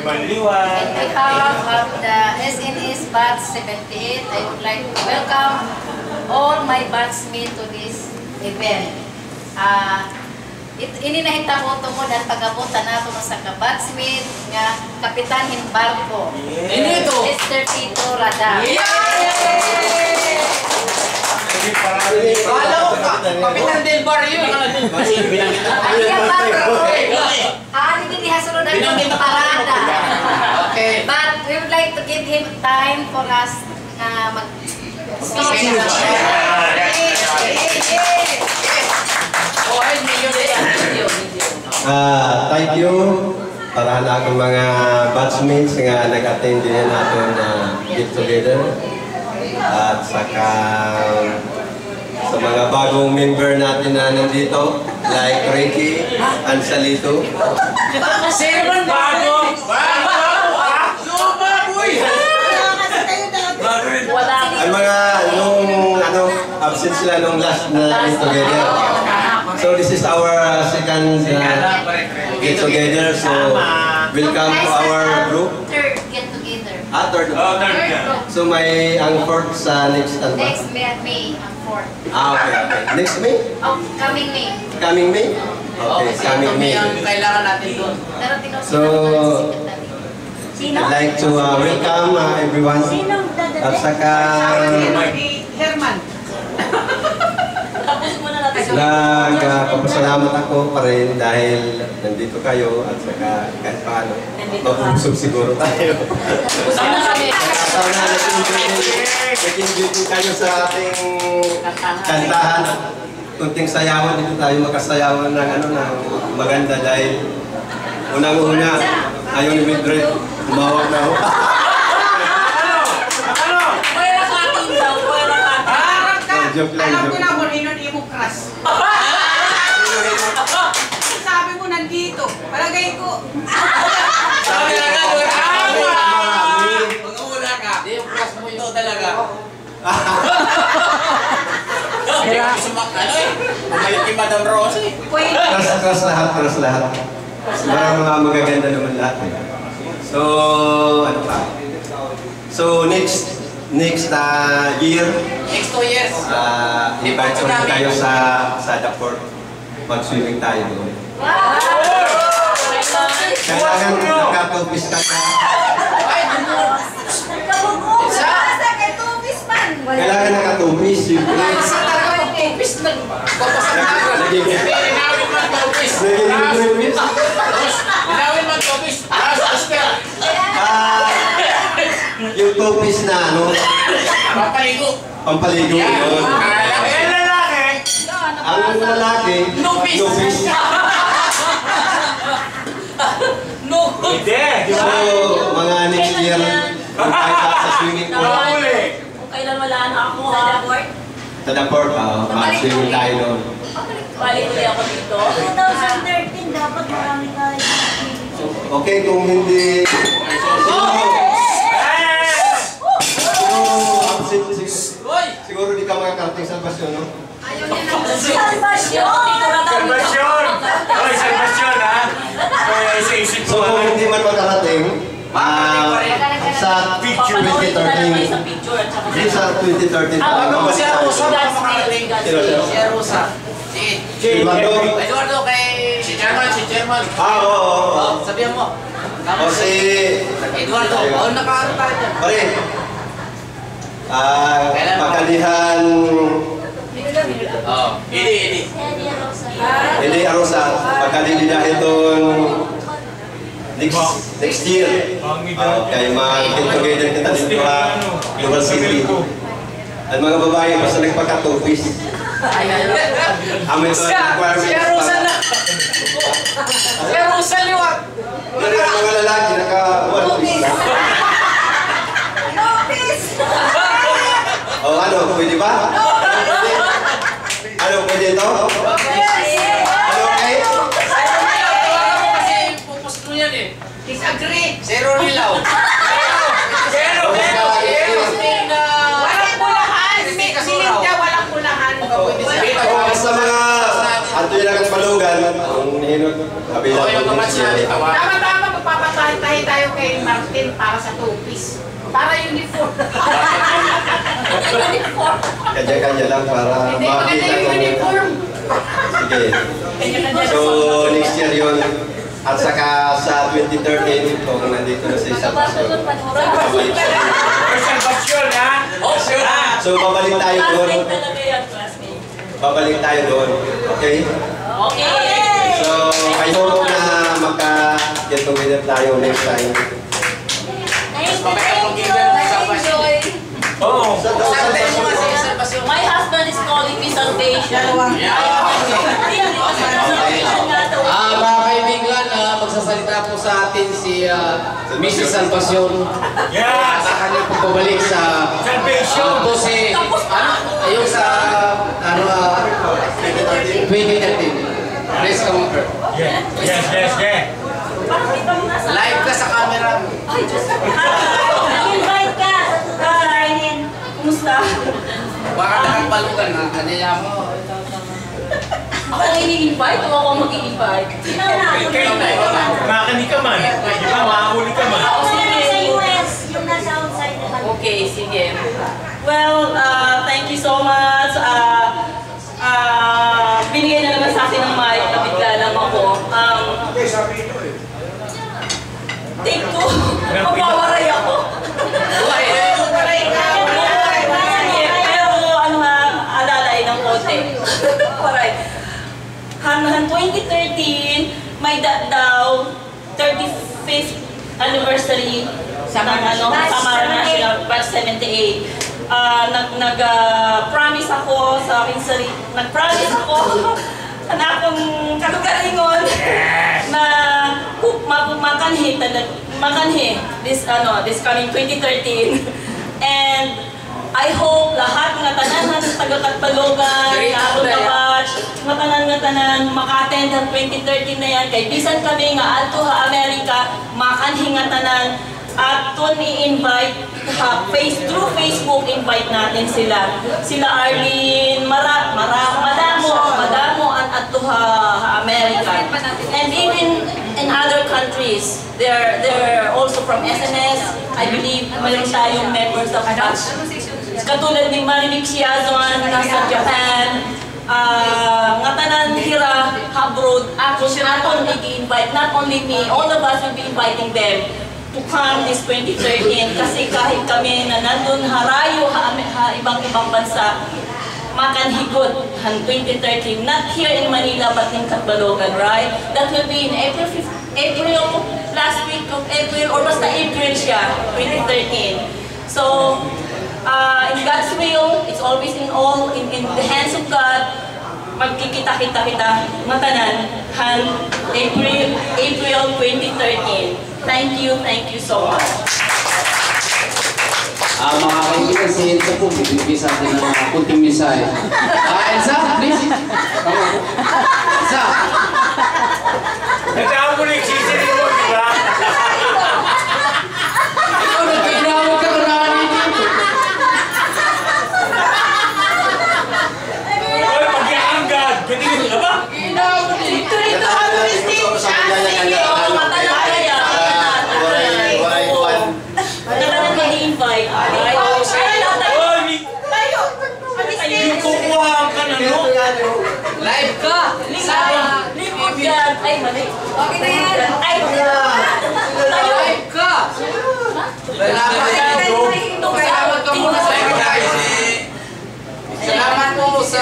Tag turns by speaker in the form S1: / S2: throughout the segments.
S1: behalf of the SNS Batch 78, I would like to welcome all my batchmates to this event. Ini nahita ko tungod ang pag-abutan nato sa kabatchmate nga Kapitan Himbarco. Mr. Tito Rada.
S2: Kapitan Del Barrio.
S1: Hindi nihasunod ang parada. But we would like to give him time for us mag-speak.
S3: Thank you para na akong mga batchmates nga nag-attend din natin na get together at saka sa mga bagong member natin na nandito like Ricky, Ansalito. Ang mga absent sila nung last na get together. So this is our second get together. So welcome to our group.
S1: Third get together.
S3: Third. So may ang fourth sa next ano?
S1: Next May ang fourth.
S3: Okay. Next May?
S1: Coming May.
S3: Coming May? Okay, coming May.
S2: Ang kailangan natin doon.
S3: So I'd like to welcome everyone. At saka
S2: Herman.
S3: Nagpapasalamat ako pa rin dahil nandito kayo at saka kahit paano mabubusog siguro tayo. Sana nag-enjoy din kayo sa ating kantahan at kunting sayawan. Dito tayo makasayawan ng maganda dahil unang-una ayaw ni Mildred umawag na ako. Joke lang,
S2: alam ko
S3: joke.
S2: na kung ino crush. Sabi mo nandito. Palagay ko. Sabi na nga, mag-uula ka. Hindi, yung crush mo ito talaga. Hindi ko sumakano eh. Pumayot kay Madam Rose eh.
S3: Cross lahat. Mga magaganda naman lahat. So, ano pa? So, next year,
S2: Next 2 years.
S3: invite ko rin kayo sa the port. Mag-swimming tayo doon. Kailangan nakatupis ka na. Kailangan nakatupis.
S2: Sa talaga mag-tupis na. Linawin mag-tupis. Linawin mag-tupis.
S3: Yung tupis na pampaligo yun. Ang lalaki,
S2: Nupis.
S3: So, mga next year, invite ka sa swimming pool.
S4: Kung kailan wala na ako
S3: Sa the port, mag-swimming tayo doon.
S4: balik ulit ako dito.
S5: 2013 dapat marami tayo.
S3: Okay, kung hindi... Siguro di ka makakarating sa Salvasyon, no?
S1: Ayaw niya na.
S3: So kung hindi man makarating, sa 2013, di sa 2013
S2: Si Arosa ba makarating? Si Arosa. Si Eduardo kay... Si Chairman.
S3: Oo.
S2: Sabihan mo.
S3: O si...
S2: Eduardo, nakaano tayo dyan?
S3: Pare, pagkalihan...
S2: Idi.
S3: Hindi, Arosa, pagkalihan dahil doon next year. Kaya mag-get together kita dito sa Global City. At mga babae, basta nagpagkatupis. Amin ito ang requirements.
S2: Si Arosa na! Si Arosa liwat!
S3: Mga lalaki, naka-one piece. O ano, pwede ba? Ano, pwede ito? Ano, okay?
S2: Kasi pupus mo yan eh. Disagree. Zero nilaw. Zero. Walang pulahan. Siling niya walang pulahan.
S3: Sa mga ato yung nagpalugan, ang hinot, kabilang po siya.
S2: Tama-tama, magpapatay. magpapatahi tayo kay Martin para sa two-piece. Para uniform. Uniform.
S3: Kanya-kanya lang para
S2: Hindi, maganda
S3: makita
S2: yung
S3: kung...
S2: uniform.
S3: Sige. So, next year yun. At saka sa 2013, kung nandito na sa isang pasyon.
S2: Observasyon, ha?
S3: So, babalik tayo doon.
S4: Classmate talaga yan, classmate.
S3: Babalik tayo doon. Okay?
S4: Okay.
S3: So, I hope na maka-get together tayo next time.
S1: Enjoy.
S6: Oo.
S2: Sabi mo kasi observasyon.
S4: My husband is calling me salvation.
S7: Mga kaibigan, magsasalita po sa atin si Mrs. Salvacion.
S6: Yes!
S7: Sa kanyang pagbabalik sa
S6: Salvation!
S7: po si, yung sa 2013. Please come over.
S6: Yes, yes, yes, yes.
S2: Live ka sa camera.
S4: Ay, Diyos ko.
S5: Invite ka sa Ryan.
S4: Kumusta?
S2: Baka nakagbalugan na. Kanila mo.
S4: Ako ang ini-invite o ako mag-i-invite?
S5: Ikaw na.
S6: Makakani ka man. Di ba? Makakuli ka man.
S5: Ako na sa US. Yung nasa outside naman.
S4: Okay, sige. Well, thank you so much. Binigay na naman sa akin ng mic, nabigla lang ako. Take two. Mapawaray ako. Pero ano nga, alalay ng konti. Alright. Hanggang 2013, may daw 35th anniversary sa Samara National Batch 78. Nag-promise ako sa aking sarili, nag-promise ako sa akong kalugaringon na makanhi this coming 2013. And I hope lahat ng tanan ng taga-Katbalogan, naabot na batch, tanan maka-attend ang 2013 na yan. Kay bisan kami nga adto ha Amerika, makanhi nga tanan. At to i-invite through Facebook, invite natin sila. Sila Arlene, madamo ang adto ha Amerika. And even in other countries, they're also from SNS. I believe mayroon tayong members of batch. Katulad ni Marivic Siazon, nasa Japan. Nga tanan hira abroad. Actually, aton i-invite, not only me, all of us will be inviting them to come this 2013 kasi kahit kami na nandun harayo ha ibang bansa makanhigot han 2013, not here in Manila but in Katbalogan, right? That will be in April last week of April or basta April siya 2013. So in God's will, it's always in the hands of God. Magkikita-kita matanan han April 2013. Thank you so much.
S7: Mga kaibigan, si Elsa po, bibigay sa atin ng kunting mensahe. Elsa, please. Elsa.
S6: Nagtawag mo na yung sisirin mo, di ba?
S7: Ikaw, nagkainawag ka karani dito.
S6: Oy, pag-ianggad! Ganyan ka ba?
S4: Dito, ano is this? Sige, matalang kaya. Natalang mag-invite.
S6: Yung kukuhaan ka na, no?
S7: Live ka.
S4: Likod yan. Ay, mali.
S1: Okay na yan.
S4: Ay, tayo.
S7: Live ka.
S2: Salamat ka muna sa iyo, guys. Salamat po sa...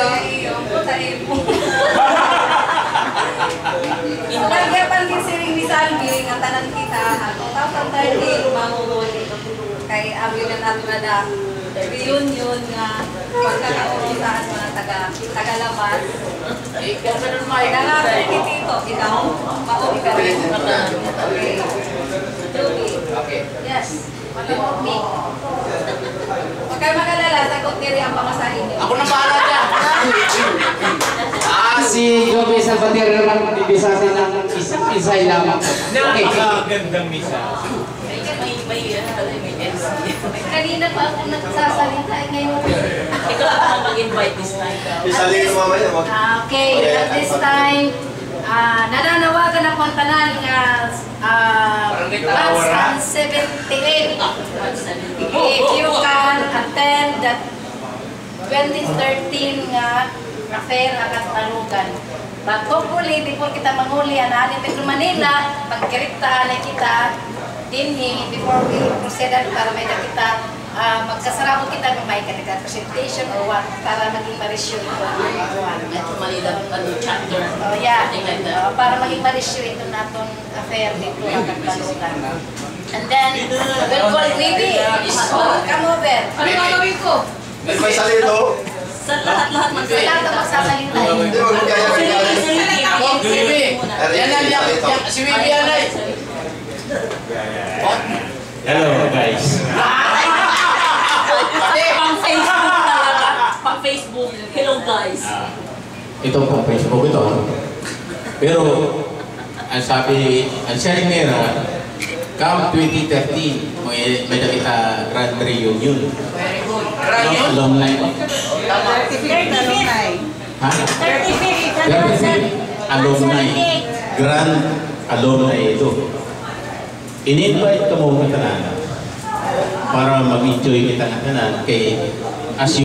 S1: Nagyapan din si Ring Salvi, nga tanan kita, 2013, mamumuli. Kay Abilan at Mada, reunion nga, pagkakaroon sa mga tagalabas.
S2: Ikaw ka nun, Mike.
S1: Nangaroon ni Tito, ikaw, mauli ka rin. Okay. Judy.
S2: Okay.
S1: Yes. Me. Huwag kayo magalala, sagot ni Ring ang pamasahin niyo.
S2: Ako na bahala dyan.
S7: Si Joby Salvatierre naman bibigay sa atin ng isay lamang. Okay.
S6: Napakagandang misa.
S4: May MC.
S1: Kanina pa ako nagsasalita, ngayon.
S4: Ikaw ang mag-invite this time.
S3: Isalin mo mamaya.
S1: Okay, at this time, nananawagan ako
S8: kung tanan nga batch 78. If you can attend that 2013 nga affair ang Katalugan. But hopefully, before kita manghuli, anahan in Metro Manila, pagkiriktaan kita, dinhi, before we proceed para may kita, magsasarap kita kung may kanila presentation or what, para maging marisyo ito.
S4: Metro Manila, chapter.
S8: Oh, yeah.
S4: Something like that.
S8: Para maging marisyo ito natong affair dito ang Katalugan. And then, we'll call Bibi. Come over.
S1: Ano gagawin ko?
S3: May salito.
S4: Sa lahat-lahat
S8: Sa lahat ang magsasalita.
S3: Hindi mo magkaya.
S2: Ako, Bibi. Yan lang, si Bibi yan ay.
S6: Hello guys.
S4: Pang Facebook talaga. Pang Facebook. Hello guys.
S7: Ito po, Facebook ito. Pero, ang sabi, ang sharing nila, come 2013, may nakita Grand Reunion.
S2: Very good. Ryan.
S7: Alumni. Ha?
S5: 35th
S7: Alumni. Grand alumni ito. In-invite ka mo ka tanan para mag-enjoy kita na tanan kay as